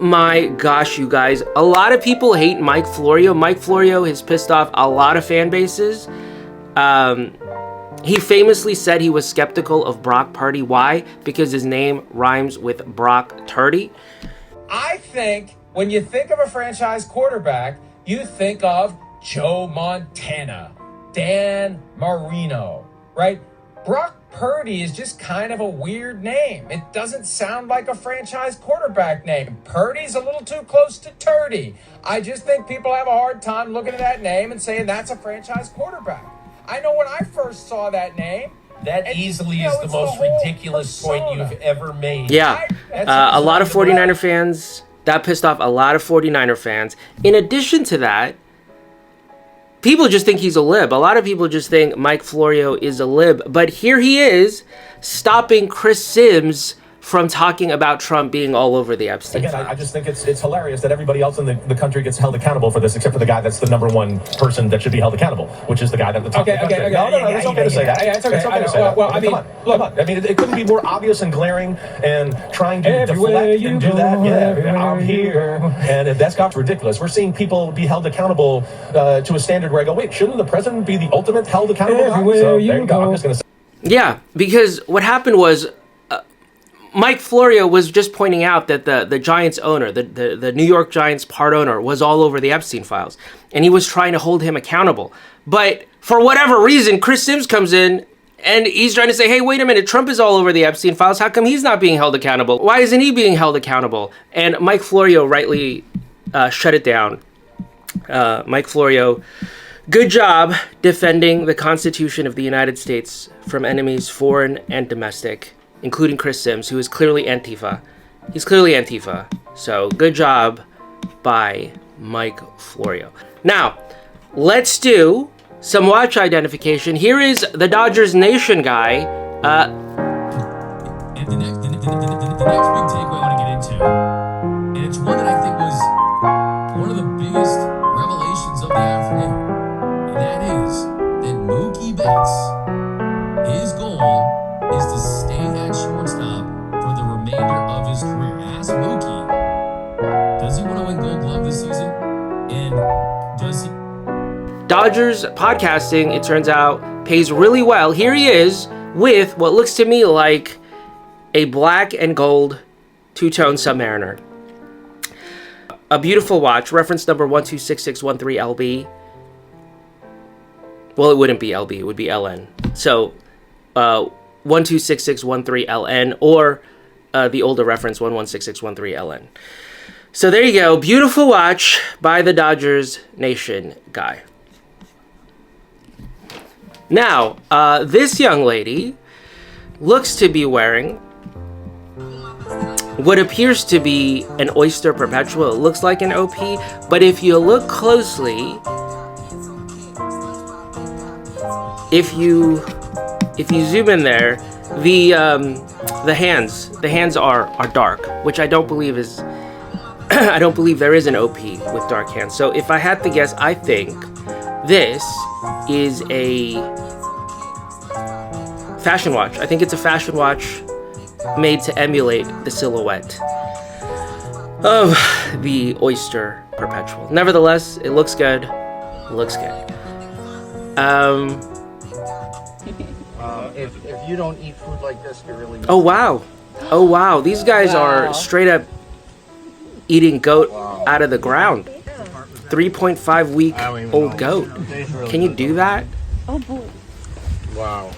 My gosh, you guys, a lot of people hate Mike Florio. Mike Florio has pissed off a lot of fan bases. He famously said he was skeptical of Brock Purdy. Why? Because his name rhymes with Brock Turdy. I think when you think of a franchise quarterback, you think of Joe Montana, Dan Marino, right? Brock Purdy is just kind of a weird name. It doesn't sound like a franchise quarterback name. Purdy's a little too close to Turdy. I just think people have a hard time looking at that name and saying that's a franchise quarterback. I know when I first saw that name, that easily is the most ridiculous point you've ever made. Yeah, a lot of 49er fans, that pissed off a lot of 49er fans. In addition to that, people just think he's a lib. A lot of people just think Mike Florio is a lib. But here he is, stopping Chris Sims from talking about Trump being all over the Epstein files. Again, I just think it's hilarious that everybody else in the country gets held accountable for this, except for the guy that's the number one person that should be held accountable, which is the guy at the top of the country. No, it's okay to say that. It's okay to say that. Well, I mean, come on. I mean, it couldn't be more obvious and glaring and trying to deflect and do that. Yeah, I'm here. And that's got ridiculous. We're seeing people be held accountable to a standard where I go, wait, shouldn't the president be the ultimate held accountable guy? So there you go. I'm just going to say. Yeah, because what happened was, Mike Florio was just pointing out that the Giants owner, the New York Giants part owner, was all over the Epstein files. And he was trying to hold him accountable. But for whatever reason, Chris Sims comes in and he's trying to say, hey, wait a minute, Trump is all over the Epstein files. How come he's not being held accountable? Why isn't he being held accountable? And Mike Florio rightly shut it down. Mike Florio, good job defending the Constitution of the United States from enemies, foreign and domestic, including Chris Sims, who is clearly Antifa. He's clearly Antifa. So good job by Mike Florio. Now, let's do some watch identification. Here is the Dodgers Nation guy. The next big takeaway I want to get into, and it's one that I think was one of the biggest revelations of the afternoon, and that is that Mookie Betts, his goal is to stay at shortstop for the remainder of his career. Ask Mookie, does he want to win Gold Glove this season? And does he? Dodgers podcasting, it turns out, pays really well. Here he is with what looks to me like a black and gold two-tone Submariner. A beautiful watch, reference number 126613LB. Well, it wouldn't be LB, it would be LN. So, 126613LN, or the older reference 116613LN. So there you go. Beautiful watch by the Dodgers Nation guy. Now, this young lady looks to be wearing what appears to be an Oyster Perpetual. It looks like an OP, but if you look closely, if you zoom in there, the hands are dark, which I don't believe is I don't believe there is an OP with dark hands. So if I had to guess, I think this is a fashion watch. I think it's a fashion watch made to emulate the silhouette of the Oyster Perpetual. Nevertheless, it looks good. It looks good. If you don't eat food like this, you're really... Oh wow, these guys are straight up eating goat out of the ground. 3.5 week old goat. Can you do that? Oh boy. Wow.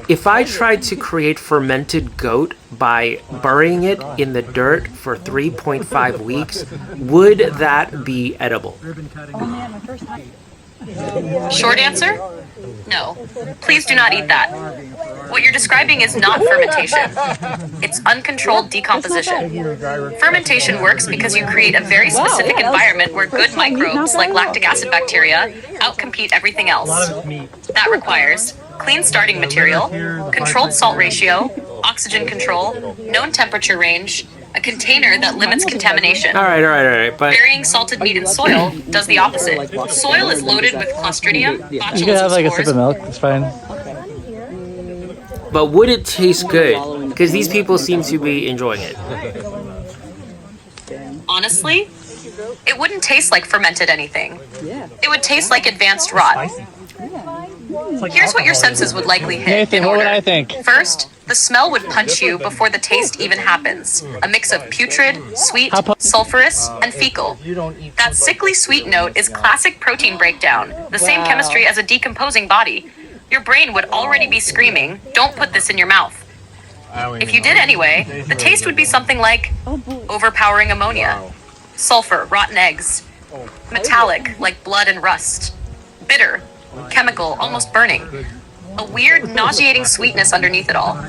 If I tried to create fermented goat by burying it in the dirt for 3.5 weeks, would that be edible? Oh man, my first time. Short answer? No. Please do not eat that. What you're describing is not fermentation. It's uncontrolled decomposition. Fermentation works because you create a very specific environment where good microbes, like lactic acid bacteria, outcompete everything else. That requires clean starting material, controlled salt ratio, oxygen control, known temperature range, a container that limits contamination. All right. But burying salted meat in soil does the opposite. Soil is loaded with Clostridium, botulism You can have like a spores. sip of milk. It's fine. But would it taste good? Because these people seem to be enjoying it. Honestly, it wouldn't taste like fermented anything. Yeah. It would taste like advanced rot. Here's what your senses would likely hit. Nathan, in what would order. I think? First, the smell would punch you before the taste even happens. A mix of putrid, sweet, sulfurous, and fecal. That sickly sweet note is classic protein breakdown, the same chemistry as a decomposing body. Your brain would already be screaming, "Don't put this in your mouth." If you did anyway, the taste would be something like overpowering ammonia, sulfur, rotten eggs, metallic, like blood and rust, bitter, chemical, almost burning, a weird, nauseating sweetness underneath it all.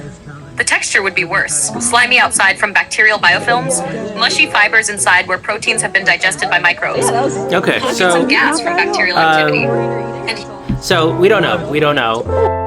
The texture would be worse, slimy outside from bacterial biofilms, mushy fibers inside where proteins have been digested by microbes, Okay, pockets so of gas from bacterial activity. And so we don't know.